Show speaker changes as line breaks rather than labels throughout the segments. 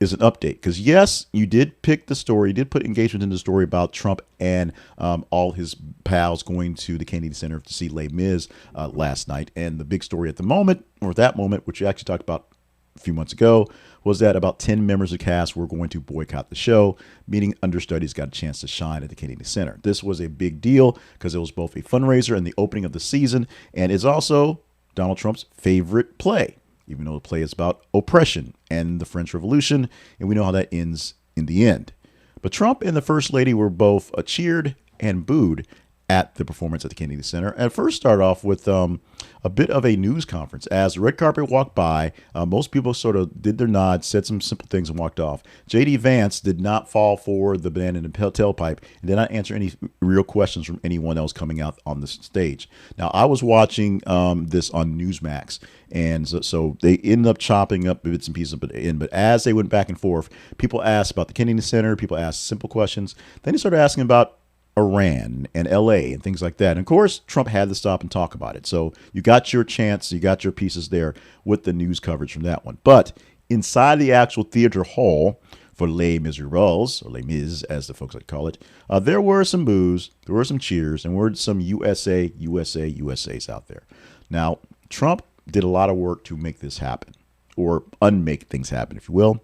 is an update because yes, you did pick the story, you did put engagement in the story about Trump and all his pals going to the Kennedy Center to see Les Mis last night. And the big story at the moment, or that moment, which you actually talked about a few months ago, was that about 10 members of cast were going to boycott the show, meaning understudies got a chance to shine at the Kennedy Center. This was a big deal because it was both a fundraiser and the opening of the season, and it's also Donald Trump's favorite play, even though the play is about oppression and the French Revolution, and we know how that ends in the end. But Trump and the First Lady were both cheered and booed at the performance at the Kennedy Center. And first start off with a bit of a news conference. As the red carpet walked by, most people sort of did their nod, said some simple things and walked off. J.D. Vance did not fall for the banana in the tailpipe and did not answer any real questions from anyone else coming out on the stage. Now, I was watching this on Newsmax, and so they ended up chopping up bits and pieces of it in. But as they went back and forth, people asked about the Kennedy Center, people asked simple questions. Then they started asking about Iran and LA and things like that. And of course, Trump had to stop and talk about it. So you got your chance, you got your pieces there with the news coverage from that one. But inside the actual theater hall for Les Miserables, or Les Mis, as the folks like to call it, there were some boos, there were some cheers, and were some USAs out there. Now, Trump did a lot of work to make this happen, or unmake things happen, if you will.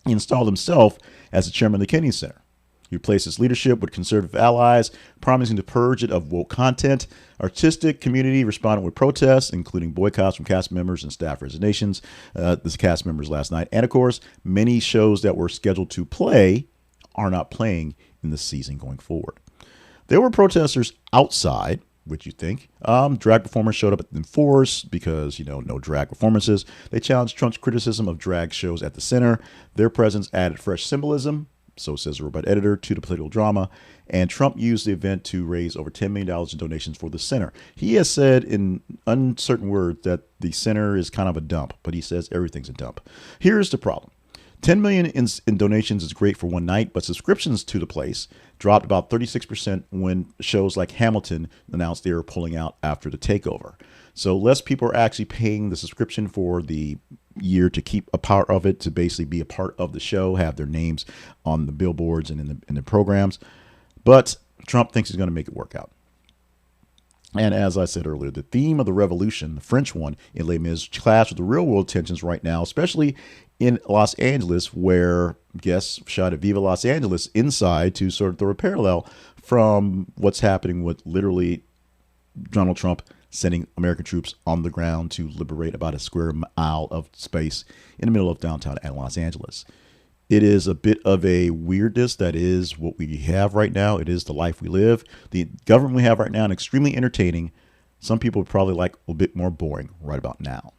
He installed himself as the chairman of the Kennedy Center. He replaced his leadership with conservative allies, promising to purge it of woke content. Artistic community responded with protests, including boycotts from cast members and staff resignations. This cast members last night. And of course, many shows that were scheduled to play are not playing in the season going forward. There were protesters outside, which you think. Drag performers showed up in force because, no drag performances. They challenged Trump's criticism of drag shows at the center. Their presence added fresh symbolism, so says the robot editor, to the political drama. And Trump used the event to raise over $10 million in donations for the center. He has said in uncertain words that the center is kind of a dump, but he says everything's a dump. Here's the problem. 10 million in donations is great for one night, but subscriptions to the place dropped about 36% when shows like Hamilton announced they were pulling out after the takeover. So less people are actually paying the subscription for the year to keep a part of it, to basically be a part of the show, have their names on the billboards and in the programs. But Trump thinks he's going to make it work out. And as I said earlier, the theme of the revolution, the French one in Les Mis, clash with the real world tensions right now, especially in Los Angeles, where guests shouted "Viva Los Angeles" inside to sort of throw a parallel from what's happening with literally Donald Trump sending American troops on the ground to liberate about a square mile of space in the middle of downtown Los Angeles. It is a bit of a weirdness that is what we have right now. It is the life we live. The government we have right now is extremely entertaining. Some people would probably like a bit more boring right about now.